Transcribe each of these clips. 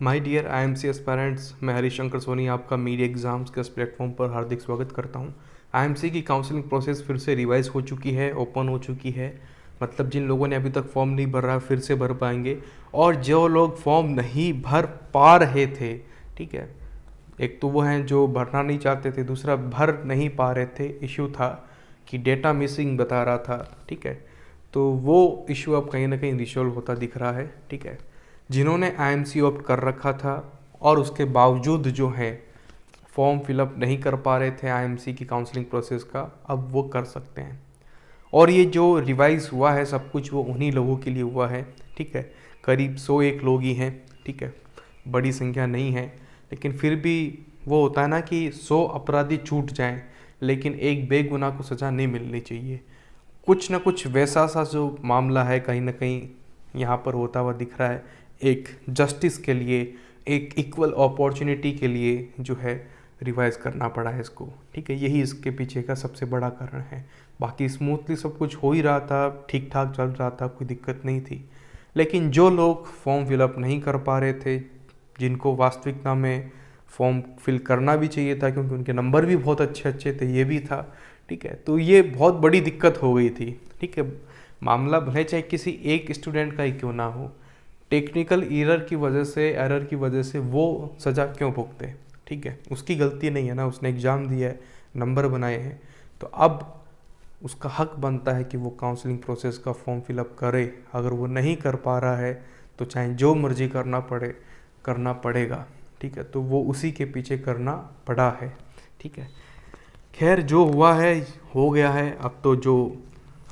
My dear IMC aspirants, मैं हरिशंकर सोनी आपका media exams के इस प्लेटफॉर्म पर हार्दिक स्वागत करता हूं। आईएमसी की काउंसलिंग प्रोसेस फिर से रिवाइज हो चुकी है, ओपन हो चुकी है। मतलब जिन लोगों ने अभी तक फॉर्म नहीं भर रहा फिर से भर पाएंगे, और जो लोग फॉर्म नहीं भर पा रहे थे, ठीक है, एक तो वो हैं जो भरना नहीं चाहते थे, दूसरा भर नहीं पा रहे थे, इशू था कि डेटा मिसिंग बता रहा था, ठीक है। तो वो इशू अब कहीं ना कहीं रिसॉल्व होता दिख रहा है, ठीक है। जिन्होंने आईएमसी ऑप्ट कर रखा था और उसके बावजूद जो है फॉर्म फिलअप नहीं कर पा रहे थे आईएमसी की काउंसलिंग प्रोसेस का, अब वो कर सकते हैं। और ये जो रिवाइज हुआ है सब कुछ वो उन्हीं लोगों के लिए हुआ है, ठीक है। करीब 101 लोग ही हैं, ठीक है, बड़ी संख्या नहीं है, लेकिन फिर भी वो होता है ना कि 100 अपराधी छूट जाएं लेकिन एक बेगुनाह को सज़ा नहीं मिलनी चाहिए। कुछ ना कुछ वैसा सा जो मामला है कहीं ना कहीं यहाँ पर होता हुआ दिख रहा है। एक जस्टिस के लिए, एक इक्वल अपॉर्चुनिटी के लिए जो है रिवाइज करना पड़ा है इसको, ठीक है। यही इसके पीछे का सबसे बड़ा कारण है। बाकी स्मूथली सब कुछ हो ही रहा था, ठीक ठाक चल रहा था, कोई दिक्कत नहीं थी। लेकिन जो लोग फॉर्म फिलअप नहीं कर पा रहे थे, जिनको वास्तविकता में फॉर्म फिल करना भी चाहिए था क्योंकि उनके नंबर भी बहुत अच्छे अच्छे थे, ये भी था, ठीक है, तो ये बहुत बड़ी दिक्कत हो गई थी, ठीक है। मामला भले चाहे किसी एक स्टूडेंट का ही क्यों ना हो, टेक्निकल एरर की वजह से वो सज़ा क्यों भुगते, ठीक है। उसकी गलती नहीं है ना, उसने एग्ज़ाम दिया है, नंबर बनाए हैं, तो अब उसका हक बनता है कि वो काउंसलिंग प्रोसेस का फॉर्म फिलअप करे। अगर वो नहीं कर पा रहा है तो चाहे जो मर्जी करना पड़ेगा, ठीक है। तो वो उसी के पीछे करना पड़ा है, ठीक है। खैर, जो हुआ है हो गया है। अब तो जो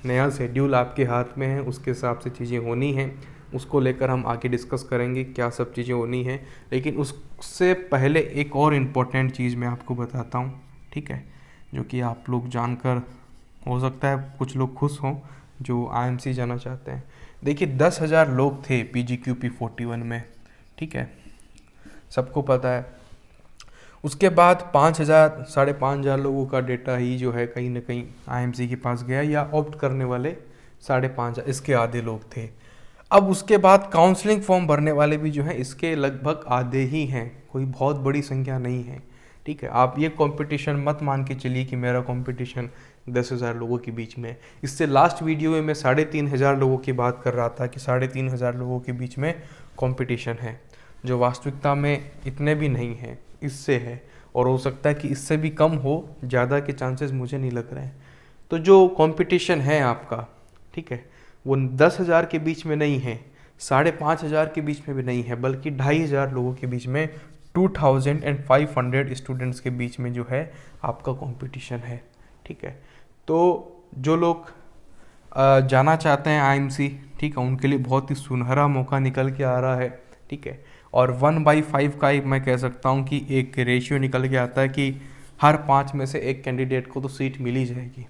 नया शेड्यूल आपके हाथ में है उसके हिसाब से चीज़ें होनी हैं, उसको लेकर हम आगे डिस्कस करेंगे क्या सब चीज़ें होनी हैं। लेकिन उससे पहले एक और इम्पोर्टेंट चीज़ मैं आपको बताता हूँ, ठीक है, जो कि आप लोग जानकर हो सकता है कुछ लोग खुश हों जो आईएमसी जाना चाहते हैं। देखिए, 10,000 लोग थे PGQP41 में, ठीक है, सबको पता है। उसके बाद 5,000 5,500 लोगों का डेटा ही जो है कहीं ना कहीं आईएमसी के पास गया, या ऑप्ट करने वाले 5,500, इसके आधे लोग थे। अब उसके बाद काउंसलिंग फॉर्म भरने वाले भी जो हैं इसके लगभग आधे ही हैं, कोई बहुत बड़ी संख्या नहीं है, ठीक है। आप ये कंपटीशन मत मान के चलिए कि मेरा कंपटीशन 10,000 लोगों के बीच में। इससे लास्ट वीडियो में मैं 3,500 लोगों की बात कर रहा था कि 3,500 लोगों के बीच में कंपटीशन है, जो वास्तविकता में इतने भी नहीं है, इससे है। और हो सकता है कि इससे भी कम हो, ज़्यादा के चांसेस मुझे नहीं लग रहे हैं। तो जो कंपटीशन है आपका, ठीक है, वो 10,000 के बीच में नहीं है, 5,500 के बीच में भी नहीं है, बल्कि 2,500 लोगों के बीच में, 2,500 स्टूडेंट्स के बीच में जो है आपका कंपटीशन है, ठीक है। तो जो लोग जाना चाहते हैं आईएमसी, ठीक है, उनके लिए बहुत ही सुनहरा मौका निकल के आ रहा है, ठीक है। और 1/5 का एक मैं कह सकता हूँ कि एक रेशियो निकल के आता है कि हर 5 में से एक कैंडिडेट को तो सीट मिल ही जाएगी।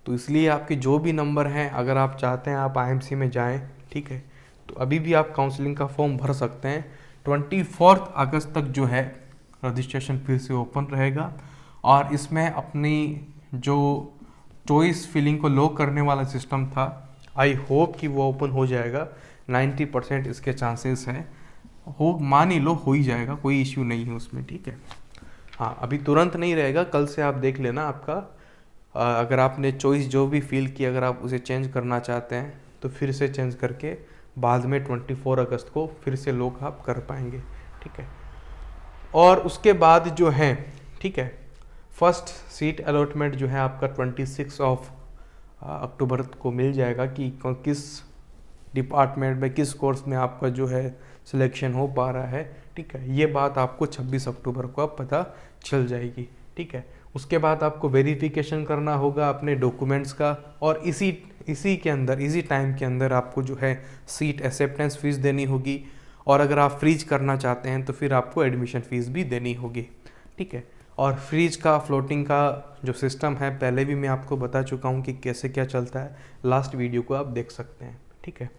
तो इसलिए आपके जो भी नंबर हैं, अगर आप चाहते हैं आप आईएमसी में जाएं, ठीक है, तो अभी भी आप काउंसलिंग का फॉर्म भर सकते हैं। 24 अगस्त तक जो है रजिस्ट्रेशन फिर से ओपन रहेगा, और इसमें अपनी जो चॉइस फिलिंग को लॉक करने वाला सिस्टम था, आई होप कि वो ओपन हो जाएगा। 90% इसके चांसेस हैं, हो मान ही लो हो ही जाएगा, कोई इश्यू नहीं है उसमें, ठीक है। हाँ, अभी तुरंत नहीं रहेगा, कल से आप देख लेना आपका अगर आपने चॉइस जो भी फील की, अगर आप उसे चेंज करना चाहते हैं तो फिर से चेंज करके बाद में 24 अगस्त को फिर से लॉक आप कर पाएंगे, ठीक है। और उसके बाद जो है, ठीक है, फर्स्ट सीट अलॉटमेंट जो है आपका 26 अक्टूबर को मिल जाएगा कि किस डिपार्टमेंट में, किस कोर्स में आपका जो है सिलेक्शन हो पा रहा है, ठीक है। ये बात आपको 26 अक्टूबर को अब पता चल जाएगी, ठीक है। उसके बाद आपको वेरिफिकेशन करना होगा अपने डॉक्यूमेंट्स का, और इसी टाइम के अंदर आपको जो है सीट एक्सेप्टेंस फीस देनी होगी, और अगर आप फ्रीज करना चाहते हैं तो फिर आपको एडमिशन फ़ीस भी देनी होगी, ठीक है। और फ्रीज का, फ्लोटिंग का जो सिस्टम है पहले भी मैं आपको बता चुका हूँ कि कैसे क्या चलता है, लास्ट वीडियो को आप देख सकते हैं, ठीक है।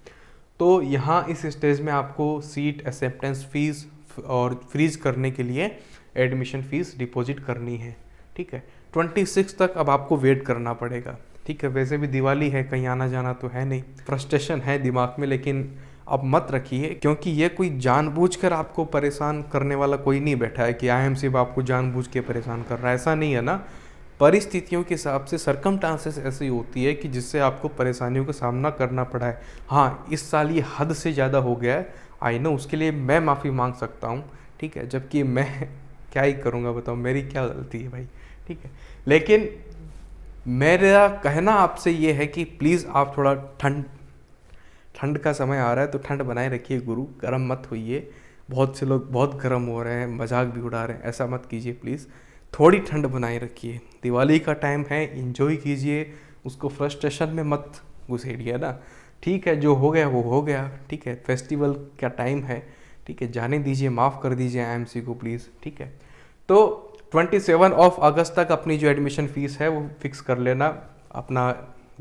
तो यहाँ इस स्टेज में आपको सीट एक्सेप्टेंस फीस और फ्रीज करने के लिए एडमिशन फ़ीस डिपॉजिट करनी है, ठीक है। 26 तक अब आपको वेट करना पड़ेगा, ठीक है। वैसे भी दिवाली है, कहीं आना जाना तो है नहीं, फ्रस्ट्रेशन है दिमाग में, लेकिन अब मत रखिए, क्योंकि ये कोई जानबूझकर आपको परेशान करने वाला कोई नहीं बैठा है कि IMC आपको जानबूझ के परेशान कर रहा है, ऐसा नहीं है ना। परिस्थितियों के हिसाब से सर्कमस्टांसेस ऐसी होती है कि जिससे आपको परेशानियों का सामना करना पड़ा है। हाँ, इस साल ये हद से ज़्यादा हो गया है, आई नो, उसके लिए मैं माफ़ी मांग सकता हूँ, ठीक है, जबकि मैं क्या ही करूँगा बताओ, मेरी क्या गलती है भाई, ठीक है। लेकिन मेरा कहना आपसे ये है कि प्लीज़ आप थोड़ा ठंड का समय आ रहा है तो ठंड बनाए रखिए गुरु, गर्म मत होइए। बहुत से लोग बहुत गर्म हो रहे हैं, मजाक भी उड़ा रहे हैं, ऐसा मत कीजिए प्लीज़। थोड़ी ठंड बनाए रखिए, दिवाली का टाइम है, इंजॉय कीजिए, उसको फ्रस्ट्रेशन में मत घुसेड़िए ना। ठीक है, जो हो गया वो हो गया, ठीक है, फेस्टिवल का टाइम है, ठीक है, जाने दीजिए, माफ़ कर दीजिए IMC को प्लीज़, ठीक है। तो 27 अगस्त तक अपनी जो एडमिशन फ़ीस है वो फिक्स कर लेना, अपना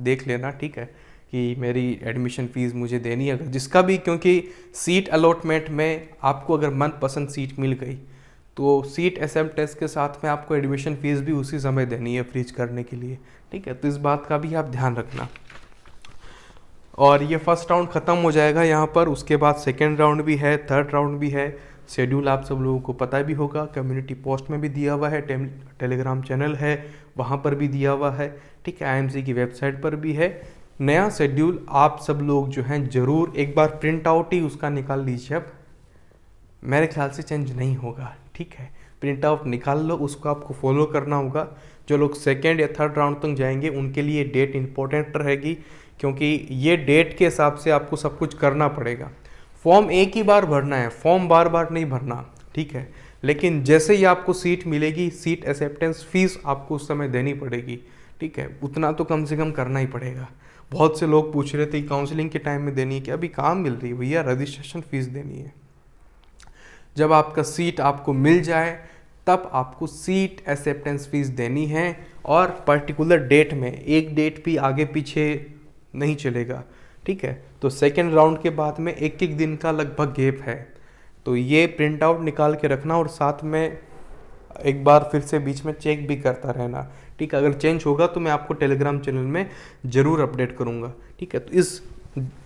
देख लेना, ठीक है, कि मेरी एडमिशन फ़ीस मुझे देनी है, अगर जिसका भी, क्योंकि सीट अलॉटमेंट में आपको अगर मनपसंद सीट मिल गई तो सीट असेंबली टेस्ट के साथ में आपको एडमिशन फ़ीस भी उसी समय देनी है फ्रीज करने के लिए, ठीक है। तो इस बात का भी आप ध्यान रखना। और ये फर्स्ट राउंड ख़त्म हो जाएगा यहाँ पर, उसके बाद सेकेंड राउंड भी है, थर्ड राउंड भी है। शेड्यूल आप सब लोगों को पता भी होगा, कम्युनिटी पोस्ट में भी दिया हुआ है, टेलीग्राम चैनल है वहाँ पर भी दिया हुआ है, ठीक है, IMC की वेबसाइट पर भी है। नया शेड्यूल आप सब लोग जो हैं ज़रूर एक बार प्रिंट आउट ही उसका निकाल लीजिए, अब मेरे ख्याल से चेंज नहीं होगा, ठीक है। प्रिंट आउट निकाल लो, उसको आपको फॉलो करना होगा। जो लोग सेकेंड या थर्ड राउंड तक जाएंगे उनके लिए डेट इंपॉर्टेंट रहेगी, क्योंकि ये डेट के हिसाब से आपको सब कुछ करना पड़ेगा। फॉर्म एक ही बार भरना है, फॉर्म बार बार नहीं भरना, ठीक है। लेकिन जैसे ही आपको सीट मिलेगी, सीट एक्सेप्टेंस फीस आपको उस समय देनी पड़ेगी, ठीक है, उतना तो कम से कम करना ही पड़ेगा। बहुत से लोग पूछ रहे थे काउंसलिंग के टाइम में देनी है क्या, अभी काम मिल रही है भैया, रजिस्ट्रेशन फीस देनी है। जब आपका सीट आपको मिल जाए तब आपको सीट एक्सेप्टेंस फीस देनी है, और पर्टिकुलर डेट में, एक डेट भी आगे पीछे नहीं चलेगा, ठीक है। तो सेकेंड राउंड के बाद में एक एक दिन का लगभग गैप है, तो ये प्रिंट आउट निकाल के रखना, और साथ में एक बार फिर से बीच में चेक भी करता रहना, ठीक है। अगर चेंज होगा तो मैं आपको टेलीग्राम चैनल में ज़रूर अपडेट करूँगा, ठीक है। तो इस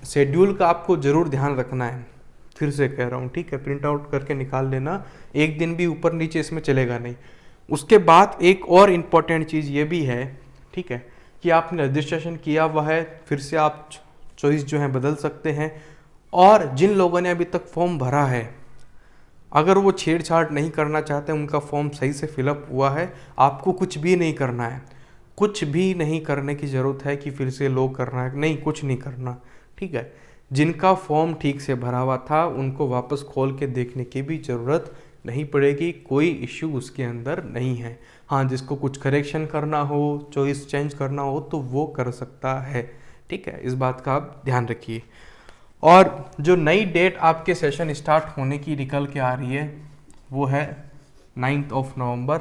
शेड्यूल का आपको ज़रूर ध्यान रखना है, फिर से कह रहा हूँ, ठीक है, प्रिंट आउट करके निकाल लेना, एक दिन भी ऊपर नीचे इसमें चलेगा नहीं। उसके बाद एक और इम्पॉर्टेंट चीज़ ये भी है, ठीक है, कि आपने रजिस्ट्रेशन किया हुआ है, फिर से आप चॉइस जो है बदल सकते हैं। और जिन लोगों ने अभी तक फॉर्म भरा है, अगर वो छेड़छाड़ नहीं करना चाहते, उनका फॉर्म सही से फिलअप हुआ है, आपको कुछ भी नहीं करना है, कुछ भी नहीं करने की ज़रूरत है कि फिर से लोग करना है, नहीं, कुछ नहीं करना, ठीक है। जिनका फॉर्म ठीक से भरा हुआ था उनको वापस खोल के देखने की भी ज़रूरत नहीं पड़ेगी, कोई इश्यू उसके अंदर नहीं है। हाँ, जिसको कुछ करेक्शन करना हो, चॉइस चेंज करना हो तो वो कर सकता है, ठीक है, इस बात का आप ध्यान रखिए। और जो नई डेट आपके सेशन स्टार्ट होने की निकल के आ रही है वो है 9 नवंबर।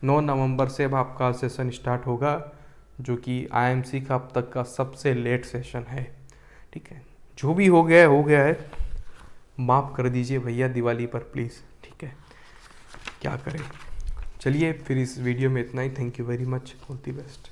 9 नवंबर से अब आपका सेशन स्टार्ट होगा, जो कि IMC का अब तक का सबसे लेट सेशन है, ठीक है। जो भी हो गया है, माफ़ कर दीजिए भैया दिवाली पर प्लीज़, ठीक है, क्या करें। चलिए फिर इस वीडियो में इतना ही, thank you very much, all the best.